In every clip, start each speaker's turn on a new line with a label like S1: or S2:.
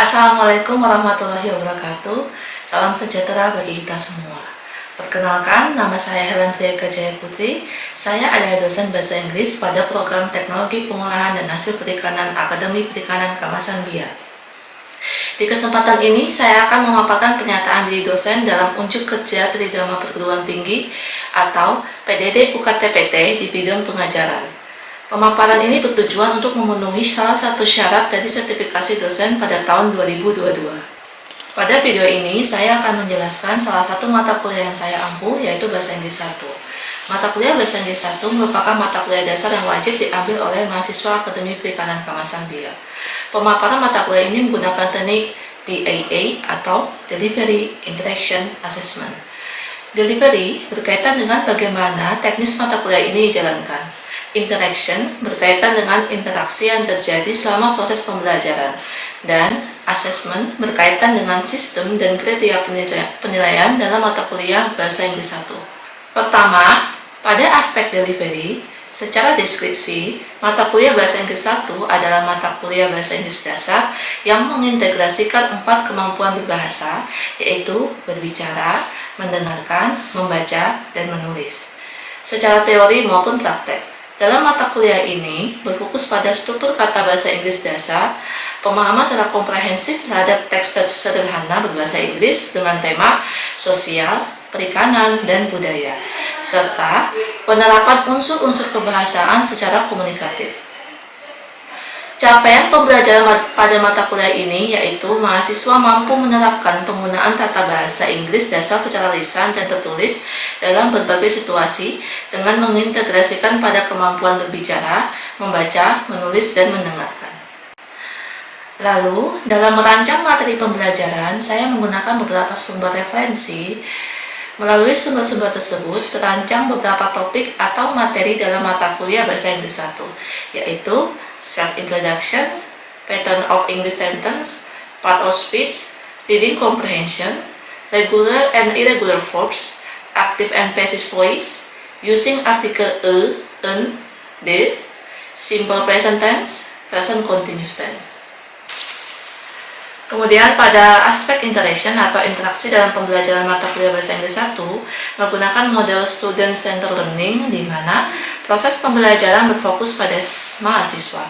S1: Assalamualaikum warahmatullahi wabarakatuh. Salam sejahtera bagi kita semua. Perkenalkan, nama saya Helen Triaka Jaya Putri. Saya adalah dosen bahasa Inggris pada program Teknologi Pengolahan dan Hasil Perikanan Akademi Perikanan Kamasan Biak. Di kesempatan ini, saya akan memaparkan pernyataan diri dosen dalam unjuk kerja Tridharma Perguruan Tinggi atau PDD UKT-PT di bidang pengajaran. Pemaparan ini bertujuan untuk memenuhi salah satu syarat dari sertifikasi dosen pada tahun 2022. Pada video ini, saya akan menjelaskan salah satu mata kuliah yang saya ampuh, yaitu Bahasa Inggris 1. Mata kuliah Bahasa Inggris 1 merupakan mata kuliah dasar yang wajib diambil oleh mahasiswa Akademi Perikanan Kamasan Biak. Pemaparan mata kuliah ini menggunakan teknik DIA atau Delivery Interaction Assessment. Delivery berkaitan dengan bagaimana teknis mata kuliah ini dijalankan. Interaction berkaitan dengan interaksi yang terjadi selama proses pembelajaran, dan assessment berkaitan dengan sistem dan kriteria penilaian dalam mata kuliah Bahasa Inggris 1. Pertama, pada aspek delivery, secara deskripsi, mata kuliah Bahasa Inggris 1 adalah mata kuliah Bahasa Inggris dasar yang mengintegrasikan 4 kemampuan berbahasa, yaitu berbicara, mendengarkan, membaca, dan menulis, secara teori maupun praktek. Dalam mata kuliah ini berfokus pada struktur kata bahasa Inggris dasar, pemahaman secara komprehensif terhadap teks sederhana berbahasa Inggris dengan tema sosial, perikanan, dan budaya, serta penerapan unsur-unsur kebahasaan secara komunikatif. Capaian pembelajaran pada mata kuliah ini yaitu mahasiswa mampu menerapkan penggunaan tata bahasa Inggris dasar secara lisan dan tertulis dalam berbagai situasi dengan mengintegrasikan pada kemampuan berbicara, membaca, menulis, dan mendengarkan. Lalu, dalam merancang materi pembelajaran, saya menggunakan beberapa sumber referensi. Melalui sumber-sumber tersebut, terancang beberapa topik atau materi dalam mata kuliah Bahasa Inggris 1, yaitu self-introduction, pattern of English sentence, part of speech, reading comprehension, regular and irregular verbs, active and passive voice, using article a, an, the, simple present tense, present continuous tense. Kemudian pada aspek interaction atau interaksi dalam pembelajaran mata kuliah Bahasa Inggris 1 menggunakan model student centered learning, di mana proses pembelajaran berfokus pada mahasiswa.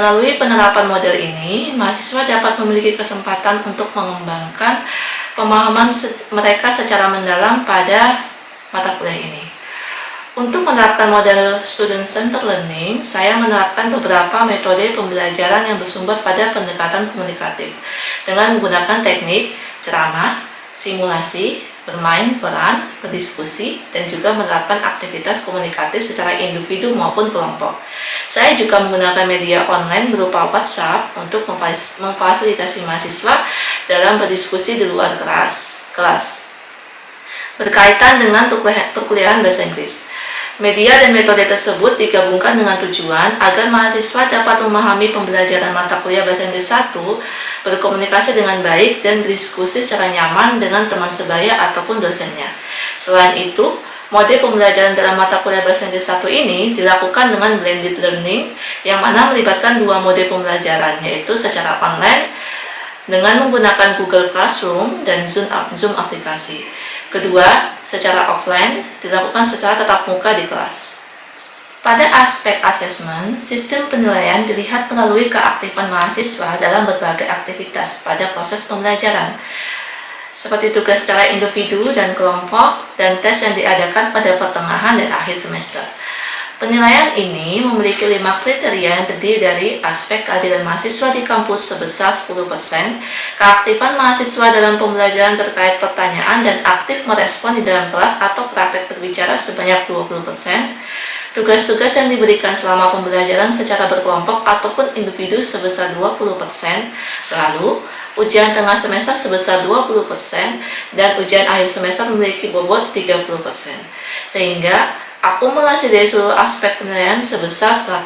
S1: Melalui penerapan model ini, mahasiswa dapat memiliki kesempatan untuk mengembangkan pemahaman mereka secara mendalam pada mata kuliah ini. Untuk menerapkan model student-centered learning, saya menerapkan beberapa metode pembelajaran yang bersumber pada pendekatan komunikatif dengan menggunakan teknik ceramah, simulasi, bermain peran, berdiskusi, dan juga menerapkan aktivitas komunikatif secara individu maupun kelompok. Saya juga menggunakan media online berupa WhatsApp untuk memfasilitasi mahasiswa dalam berdiskusi di luar kelas. Berkaitan dengan perkuliahan Bahasa Inggris, media dan metode tersebut digabungkan dengan tujuan agar mahasiswa dapat memahami pembelajaran mata kuliah Bahasa Inggris 1, berkomunikasi dengan baik, dan berdiskusi secara nyaman dengan teman sebaya ataupun dosennya. Selain itu, mode pembelajaran dalam mata kuliah Bahasa Inggris 1 ini dilakukan dengan blended learning, yang mana melibatkan dua mode pembelajaran, yaitu secara online dengan menggunakan Google Classroom dan Zoom aplikasi. Kedua, secara offline, dilakukan secara tatap muka di kelas. Pada aspek assessment, sistem penilaian dilihat melalui keaktifan mahasiswa dalam berbagai aktivitas pada proses pembelajaran, seperti tugas secara individu dan kelompok, dan tes yang diadakan pada pertengahan dan akhir semester. Penilaian ini memiliki 5 kriteria yang terdiri dari aspek kehadiran mahasiswa di kampus sebesar 10%, keaktifan mahasiswa dalam pembelajaran terkait pertanyaan dan aktif merespon di dalam kelas atau praktek berbicara sebanyak 20%, tugas-tugas yang diberikan selama pembelajaran secara berkelompok ataupun individu sebesar 20%, lalu ujian tengah semester sebesar 20%, dan ujian akhir semester memiliki bobot 30%, sehingga akumulasi dari seluruh aspek penilaian sebesar 100%.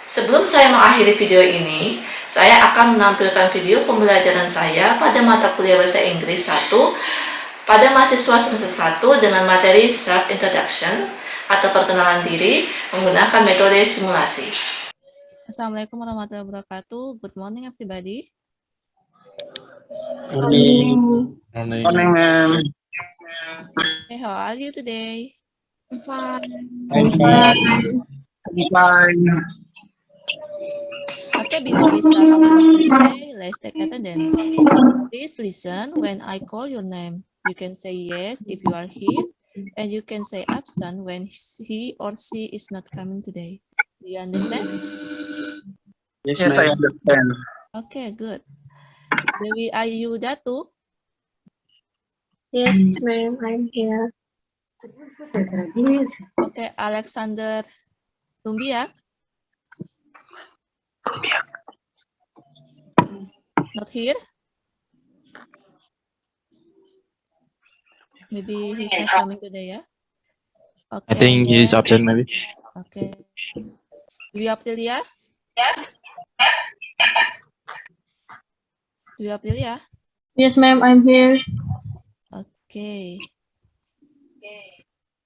S1: Sebelum saya mengakhiri video ini, saya akan menampilkan video pembelajaran saya pada mata kuliah Bahasa Inggris 1 pada mahasiswa semester 1 dengan materi self-introduction atau perkenalan diri menggunakan metode simulasi.
S2: Assalamualaikum warahmatullahi wabarakatuh. Good morning everybody. Morning.
S3: Morning.
S2: Morning, ma'am.
S1: Hey, how are you today?
S2: I'm fine.
S1: Okay, before we start our meeting today, let's take attendance. Please listen when I call your name. You can say yes if you are here, and you can say absent when he or she is not coming today. Do you understand?
S2: Yes, I understand.
S1: Okay, good. Dewi Ayu Datu,
S4: Yes, ma'am, I'm here.
S1: okay, Alexander Tumbiak, not here. Maybe he's not coming today, yeah? Okay,
S3: I think he's
S1: then-
S3: absent maybe.
S1: Okay. Dwi Aprilia? Dwi Aprilia?
S4: Yes, ma'am, I'm here.
S1: Okay.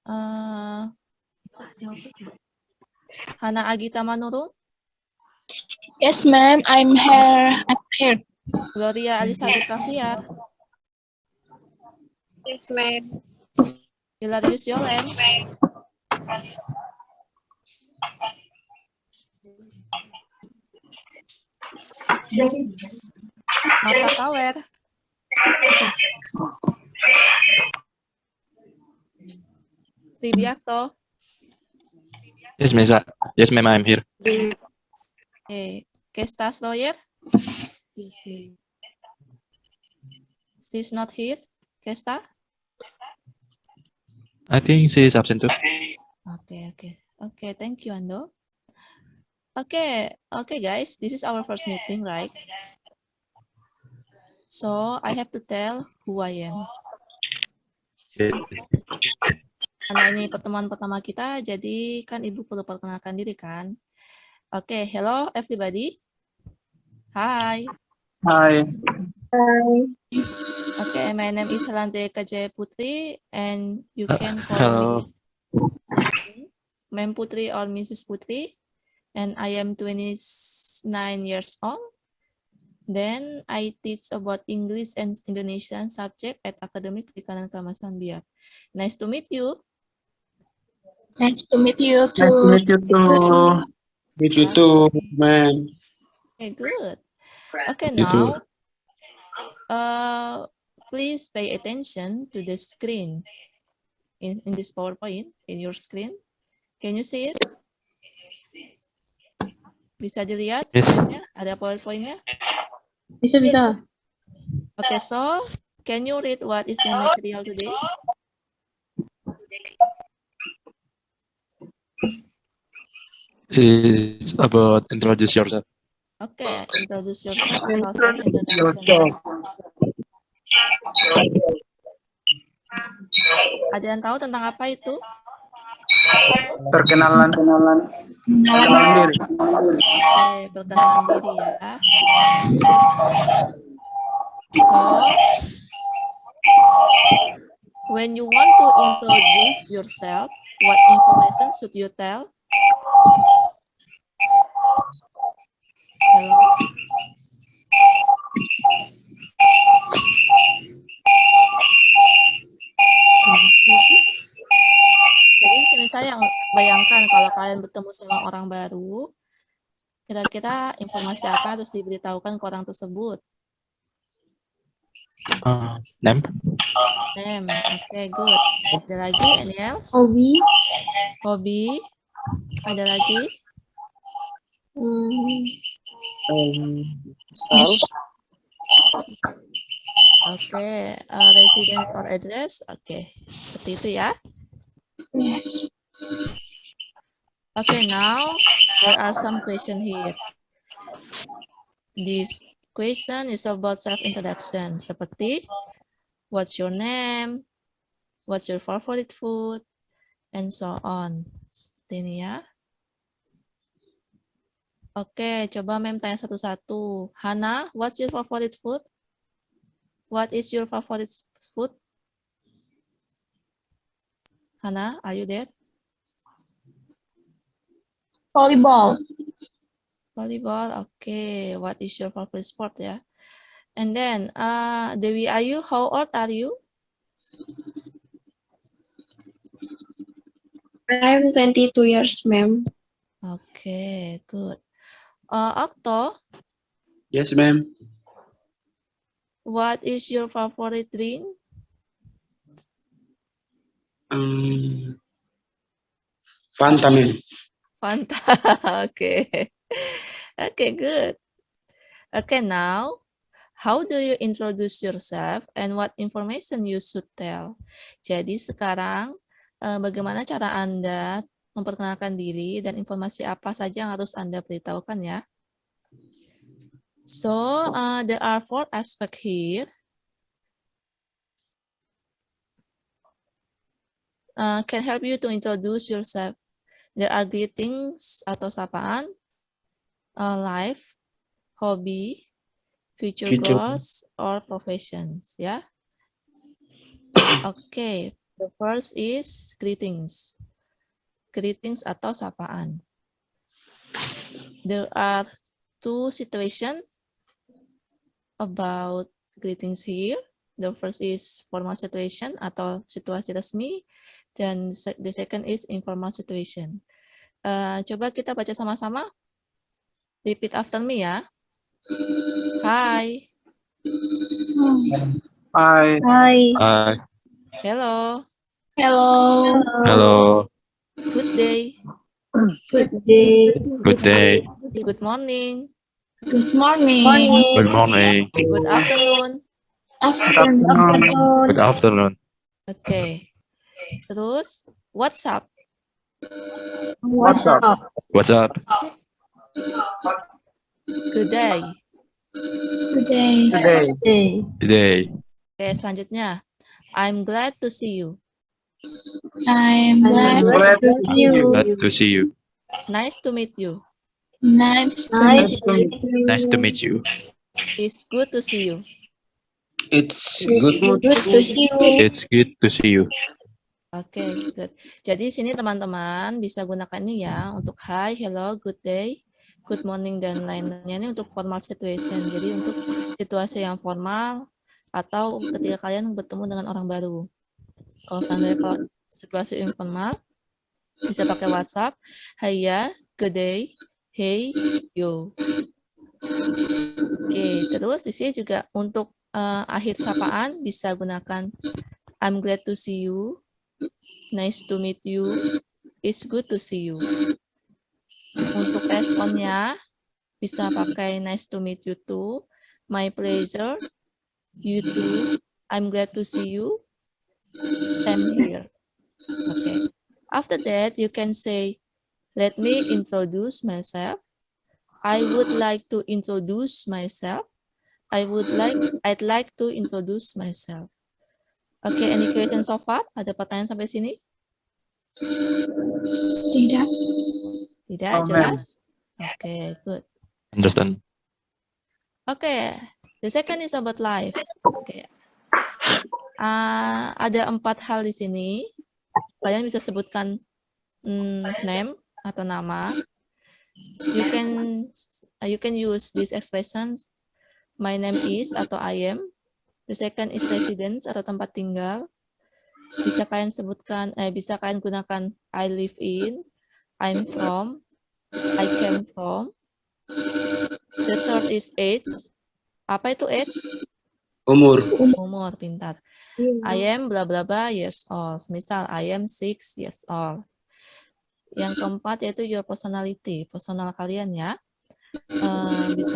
S1: Uh, Hana Agita Manurung?
S4: Yes, ma'am, I'm here. I'm here.
S1: Gloria Elizabeth Kaviar?
S4: Yes, ma'am.
S1: Hilarius Yolem? Marta Kawer? Tribiakto?
S3: Yes, Miss. Yes, ma'am. I'm here.
S1: Okay. Kestas Lawyer?
S4: Yes, ma'am.
S1: She's not here. Kesta?
S3: I think she is absent too.
S1: Okay, thank you, Ando. Okay, guys, this is our first meeting, right? So, I have to tell who I am. Karena ini pertemuan pertama kita, jadi kan Ibu perlu perkenalkan diri kan? Oke, hello everybody. Hi.
S2: Hi.
S1: Okay, my name is Helande Kajaya Putri, and you can call
S3: Hello.
S1: me Ma'am Putri or Mrs. Putri, and I am 29 years old. Then I teach about English and Indonesian subject at Academic Perikanan Kamasan Biak. Nice to meet you.
S4: Nice to meet you
S2: Nice to
S4: too.
S2: meet you too. Meet you too, ma'am.
S1: Okay, good. Okay,
S3: You too.
S1: now, please pay attention to the screen in this PowerPoint, in your screen. Can you see it? Bisa dilihat
S3: Yes.
S1: screen-nya? Ada PowerPoint-nya?
S4: Bisa.
S1: Okay, so can you read what is the material today?
S3: It's about introduce yourself.
S1: Okay, introduce yourself atau self-introduction. Ada yang tahu tentang apa itu?
S2: Perkenalan diri.
S1: Oke, perkenalan diri ya. So, when you want to introduce yourself, what information should you tell? Hello? Jadi misalnya bayangkan kalau kalian bertemu sama orang baru, kira-kira informasi apa harus diberitahukan ke orang tersebut?
S3: Name?
S1: Name, okay, good. Ada lagi, any else?
S4: Hobi.
S1: Hobi, ada lagi? Oke, residence or address, oke, seperti itu ya. Okay, now there are some questions here. This question is about self-introduction, seperti what's your name, what's your favorite food, and so on. Seperti ini ya. Oke, coba Mem tanya satu-satu. Hana, what's your favorite food? What is your favorite food? Hana, are you there?
S4: Volleyball.
S1: Volleyball, oke. What is your favorite sport ya? And then, Dewi Ayu, how old are you?
S5: I'm 22 years, ma'am.
S1: Okay, good. Okto,
S2: Yes, ma'am.
S1: what is your favorite drink?
S2: Fanta, ma'am.
S1: Fanta. Okay. Okay, good. Okay, now, how do you introduce yourself and what information you should tell? Jadi sekarang, bagaimana cara Anda memperkenalkan diri dan informasi apa saja yang harus Anda beritahukan ya? So, there are 4 aspects here. Can help you to introduce yourself. There are greetings atau sapaan, life, hobby, future
S2: Future.
S1: goals, or professions. Ya. Okay, the first is greetings. Greetings atau sapaan. There are 2 situations about greetings here. The first is formal situation atau situasi resmi, dan the second is informal situation. Coba kita baca sama-sama. Repeat after me ya. Hi.
S2: Hi.
S5: Hi.
S3: Hi.
S1: Hello.
S5: Hello.
S3: Hello.
S1: Good day.
S5: Good day.
S3: Good day.
S1: Good morning.
S5: Good morning.
S3: Good morning.
S1: Good afternoon.
S5: Afternoon.
S3: Good afternoon.
S1: Oke. Terus, what's up?
S5: What's up?
S3: What's up?
S1: Good day.
S5: Good day.
S2: Today.
S3: Good day.
S1: Oke, selanjutnya. I'm glad to see you.
S5: I'm glad
S2: Glad
S5: to see you.
S3: Glad to see you.
S1: Nice to meet you.
S5: Nice to meet you.
S3: Nice to meet you.
S1: It's good to see you.
S2: It's good.
S5: Good to see you.
S3: It's good to see you.
S1: Oke, good. Jadi sini teman-teman bisa gunakan ini ya untuk hi, hello, good day, good morning, dan lainnya ini untuk formal situation. Jadi untuk situasi yang formal atau ketika kalian bertemu dengan orang baru. Kalau situasi informal bisa pakai WhatsApp, hey ya, good day, hey, yo. Oke, terus di sini juga untuk akhir sapaan bisa gunakan I'm glad to see you. Nice to meet you. It's good to see you. Untuk responnya bisa pakai nice to meet you too. My pleasure. You too. I'm glad to see you. Same here. Okay. After that, you can say, let me introduce myself. I would like to introduce myself. I'd like to introduce myself. Okay, any question so far? Ada pertanyaan sampai sini?
S5: Tidak.
S1: Tidak,
S2: Oh,
S1: jelas? Okay, good.
S3: Understand?
S1: Okay, the second is about life. Okay. Ada 4 hal di sini. Kalian bisa sebutkan name atau nama. You can use these expressions. My name is atau I am. The second is residence atau tempat tinggal. Bisa kalian sebutkan, bisa kalian gunakan I live in, I'm from, I came from. The third is age. Apa itu age?
S2: Umur.
S1: Umur, pintar. I am bla bla bla years old. Misal I am 6 years old. Yang keempat yaitu your personality, personal kalian ya.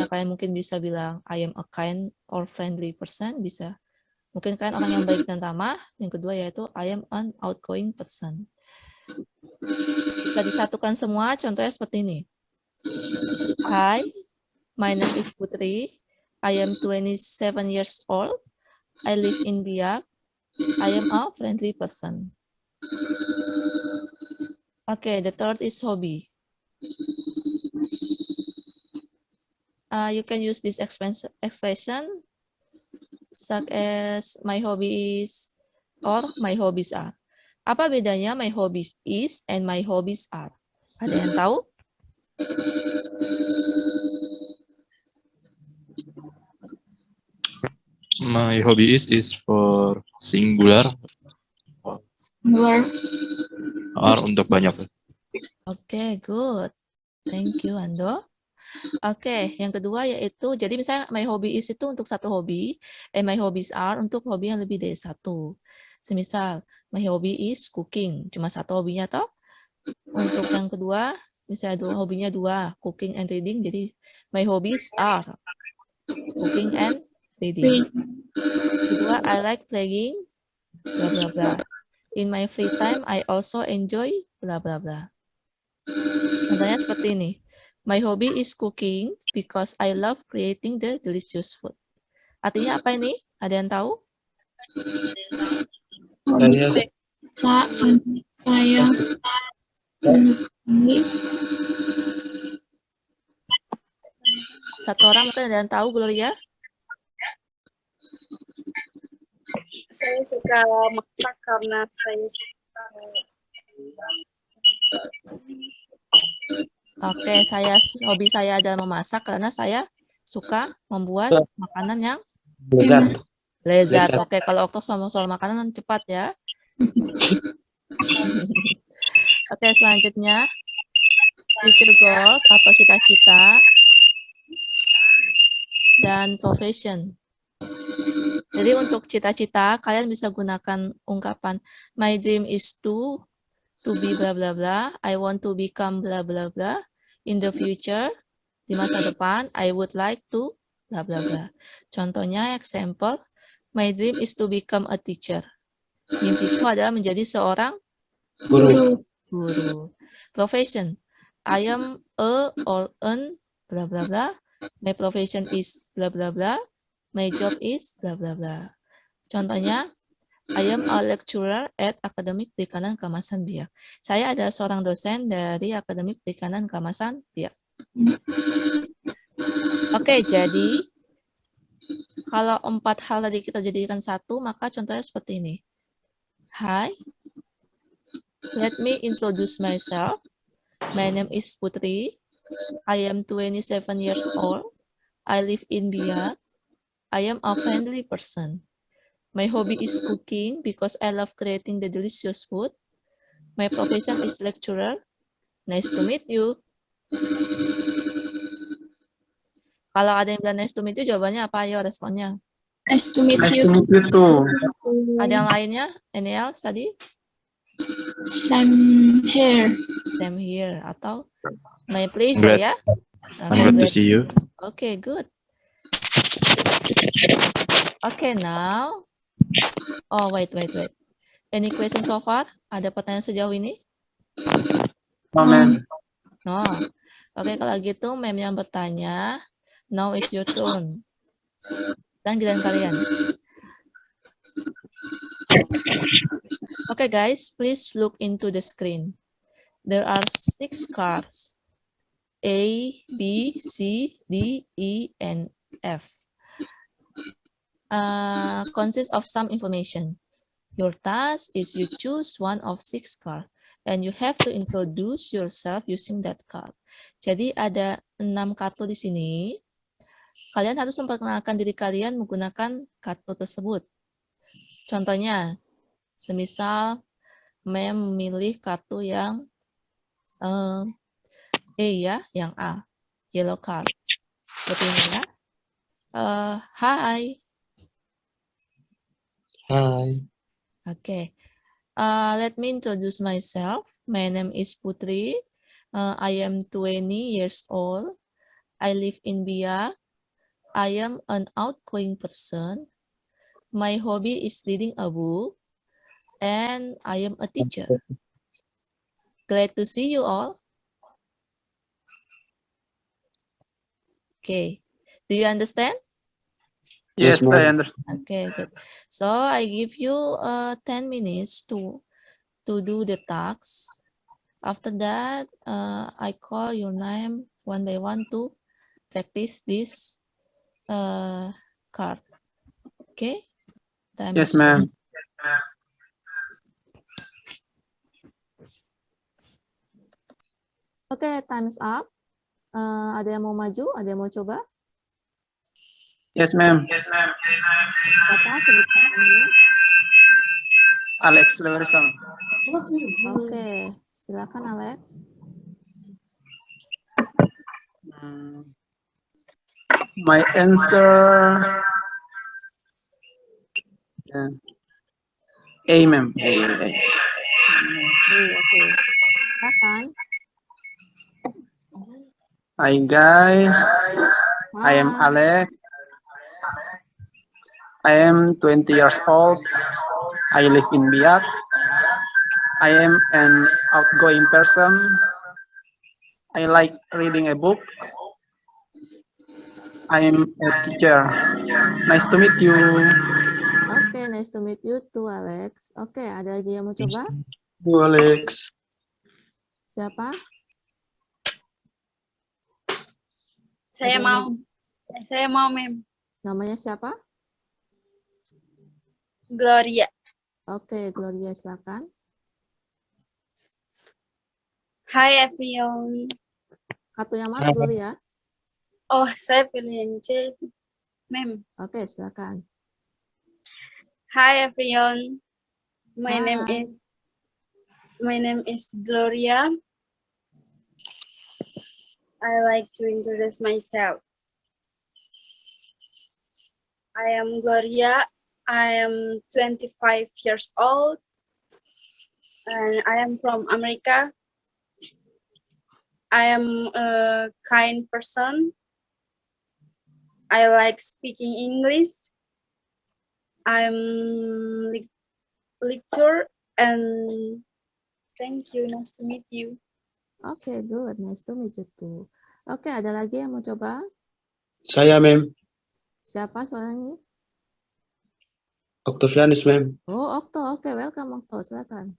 S1: Kalian mungkin bisa bilang I am a kind or friendly person, bisa. Mungkin kalian orang yang baik dan ramah. Yang kedua yaitu I am an outgoing person. Bisa disatukan semua, contohnya seperti ini. Hi, my name is Putri. I am 27 years old. I live in Biak. I am a friendly person. Okay, the third is hobby. You can use this expression such as my hobby is or my hobbies are. Apa bedanya my hobbies is and my hobbies are? Ada yang tahu?
S3: My hobby is for singular
S5: Singular.
S3: or untuk banyak.
S1: Oke, good. Thank you, Ando. Oke, yang kedua yaitu, jadi misalnya my hobby is itu untuk satu hobi, my hobbies are untuk hobi yang lebih dari satu. Semisal, my hobby is cooking, cuma satu hobinya toh. Untuk yang kedua, misalnya hobinya dua, cooking and reading, jadi my hobbies are cooking and reading. Kedua, I like playing, bla bla bla. In my free time, I also enjoy, bla bla bla. Contohnya seperti ini. My hobby is cooking because I love creating the delicious food. Artinya apa ini? Ada yang tahu?
S2: Saya
S5: Saya
S1: Satu orang mungkin ada yang tahu, Gloria?
S6: Saya suka masak karena saya suka
S1: Oke, hobi saya adalah memasak karena saya suka membuat makanan yang
S2: lezat.
S1: lezat.
S2: Lezat.
S1: Oke, kalau waktu soal makanan cepat ya. Oke, selanjutnya future goals atau cita-cita dan profession. Jadi untuk cita-cita kalian bisa gunakan ungkapan my dream is to be bla bla bla, I want to become bla bla bla, in the future, di masa depan, I would like to bla bla bla. Contohnya, example, my dream is to become a teacher. Mimpiku adalah menjadi seorang
S2: Guru.
S1: guru. Profession, I am a or an bla bla bla, my profession is bla bla bla, my job is bla bla bla. Contohnya, I am a lecturer at Akademik Perikanan Kemasan Biak. Saya adalah seorang dosen dari Akademik Perikanan Kemasan Biak. Oke, jadi kalau 4 hal tadi kita jadikan satu, maka contohnya seperti ini. Hi, let me introduce myself. My name is Putri. I am 27 years old. I live in Biak. I am a friendly person. My hobby is cooking because I love creating the delicious food. My profession is lecturer. Nice to meet you. Kalau ada yang bilang nice to meet you, jawabannya apa? Ayo responnya.
S5: nice to meet you.
S1: Ada yang lainnya? Any else tadi?
S5: Same here.
S1: Same here. Atau my pleasure
S3: Glad.
S1: ya?
S3: I'm glad to see you.
S1: Okay, good. Okay, now. Oh, wait. Any question so far? Ada pertanyaan sejauh ini?
S2: Amen.
S1: No. Oke, kalau gitu mem yang bertanya. Now it's your turn. Dan giliran kalian. Okay, guys, please look into the screen. There are 6 cards. A, B, C, D, E, and F. Consists of some information. Your task is you choose one of 6 cards and you have to introduce yourself using that card. Jadi ada 6 kartu di sini. Kalian harus memperkenalkan diri kalian menggunakan kartu tersebut. Contohnya, semisal Mem memilih kartu yang ya, yang A, yellow card. Seperti ini ya. Hi.
S2: Hai.
S1: Okay. Let me introduce myself. My name is Putri. I am 20 years old. I live in Biak. I am an outgoing person. My hobby is reading a book. And I am a teacher. Glad to see you all. Okay. Do you understand?
S2: Yes, I
S7: understand.
S1: Okay, good. So I give you 10 minutes to do the tasks. After that, I call your name one by one to practice this card. Okay? Time
S7: Yes,
S1: is-
S7: ma'am.
S1: Oke, time's up. Ada yang mau maju? Ada yang mau coba?
S2: Yes, ma'am.
S7: Siapa? Sebutkan namanya.
S2: Alex Leversang.
S7: Oke, silakan Alex.
S2: My answer. Yeah. A, ma'am. A.
S7: Oke. Silakan.
S2: Hi, guys. I am
S7: Hai.
S2: Alex. I am 20 years old. I live in Biak. I am an outgoing person. I like reading a book. I am a teacher. Nice to meet you.
S7: Oke, nice to meet you too, Alex. Oke, ada lagi yang mau coba?
S2: You, Alex.
S7: Siapa?
S6: Saya
S7: Ada yang
S6: mau. Saya mau, ma'am.
S7: Namanya siapa?
S6: Gloria.
S7: Oke, Gloria, silakan.
S6: Hi, everyone.
S7: Kartu yang mana, Gloria?
S6: Oh, saya pilih yang C, ma'am.
S7: Oke, silakan.
S6: Hi, everyone. My
S7: Hi.
S6: name is Gloria. I like to introduce myself. I am Gloria. I am 25 years old, and I am from America. I am a kind person. I like speaking English. I'm lecturer, and thank you. Nice to meet you.
S7: Oke, good. Nice to meet you too. Oke, ada lagi yang mau coba?
S2: Saya, ma'am.
S7: Siapa suaranya?
S2: Octavianus, ma'am.
S7: Oh, Okto. Oke, welcome, Okto. Silakan.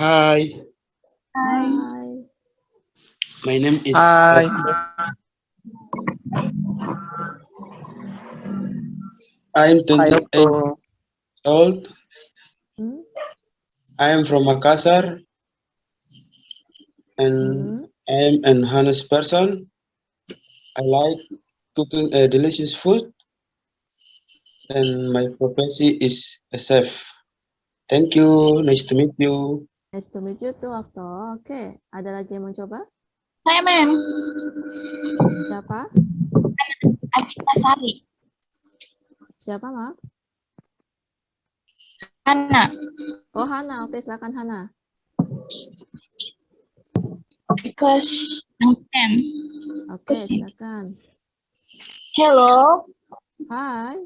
S2: Hi.
S7: Hai.
S2: My name is. Hi. I'm 28 years old.
S7: Hmm?
S2: I am from Makassar. And I am an honest person. I like cooking a delicious food. And my profession is a chef. Thank you. Nice to meet you.
S7: Nice to meet you too, Okto. Oke, ada lagi yang mau coba?
S4: Saya, ma'am.
S7: Siapa?
S4: Anita Sari.
S7: Siapa, maaf?
S4: Hana.
S7: Oh, Hana. Oke, silakan Hana.
S4: Because ma'am.
S7: Oke, silakan.
S4: Hello.
S7: Hai.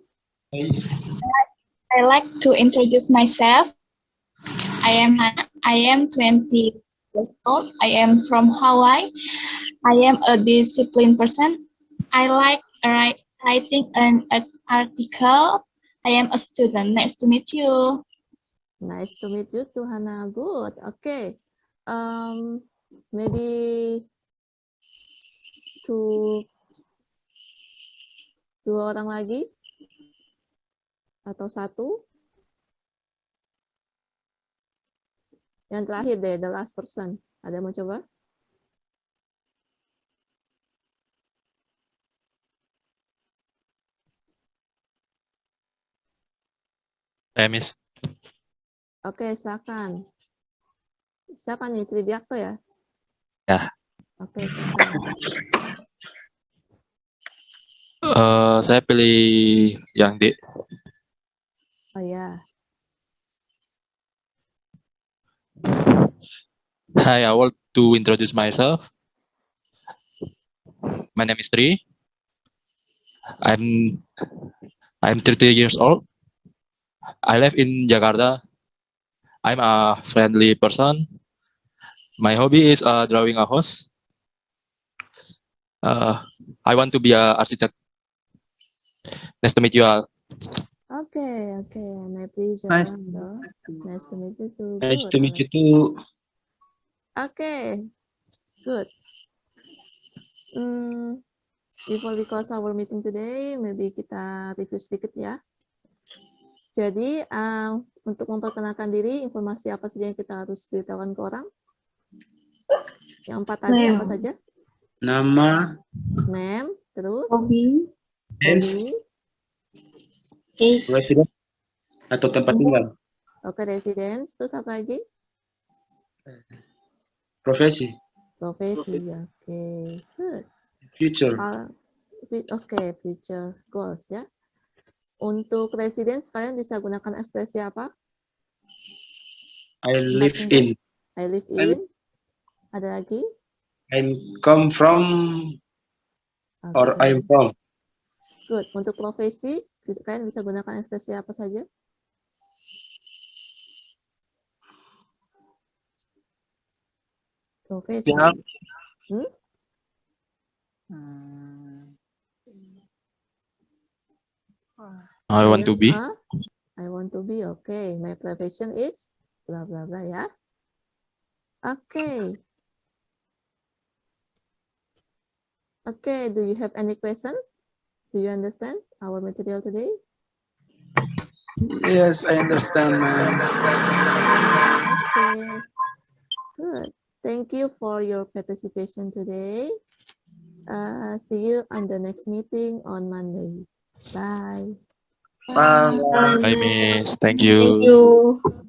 S4: I like to introduce myself. I am 20 years old. I am from Hawaii. I am a disciplined person. I like writing an article. I am a student. Nice to meet you.
S7: Nice to meet you too, Hana. Good. Okay. Maybe dua orang lagi atau satu. Yang terakhir deh, the last person. Ada yang mau coba?
S3: Miss.
S7: Oke, silakan. Siapa nih? Tribiakto ya?
S3: Ya.
S7: Oke, silakan.
S3: Saya pilih yang D.
S7: Oh ya.
S3: Hi, I want to introduce myself. My name is Tri. I'm 30 years old. I live in Jakarta. I'm a friendly person. My hobby is drawing a house. I want to be an architect. Nice to meet you all.
S7: Oke. My pleasure.
S2: Nice.
S7: Nice to meet you too.
S2: Nice
S7: Good,
S2: to meet you
S7: Alex.
S2: too.
S7: Okay, good. Before we close our meeting today, maybe kita review sedikit ya. Jadi, untuk memperkenalkan diri, informasi apa saja yang kita harus beritahukan ke orang? Yang 4 tadi apa saja?
S8: Nama,
S7: name, terus
S5: Hobi.
S8: dance,
S7: hobi,
S5: Age.
S8: resident, atau tempat tinggal.
S7: oke, residence, terus apa lagi?
S8: Profesi,
S7: Profesi, oke. Good.
S8: future.
S7: Oke, future goals ya. Untuk residence, kalian bisa gunakan ekspresi apa?
S8: I
S7: Tempat
S8: live
S7: tinggal.
S8: in.
S7: I live in. Ada lagi?
S8: I come from or
S7: Oke.
S8: I'm from.
S7: Good. Untuk profesi, kalian bisa gunakan ekspresi apa saja? Profesi.
S2: Ya.
S7: Hmm?
S3: I want to be.
S7: I want to be. Okay. My profession is blah blah blah ya. Okay. Okay. Do you have any question? Do you understand our material today?
S2: Yes, I understand, ma'am.
S7: Okay. Good. Thank you for your participation today. See you on the next meeting on Monday. Bye.
S2: Bye.
S3: Bye, Miss. Thank
S5: Thank
S3: you.
S5: you.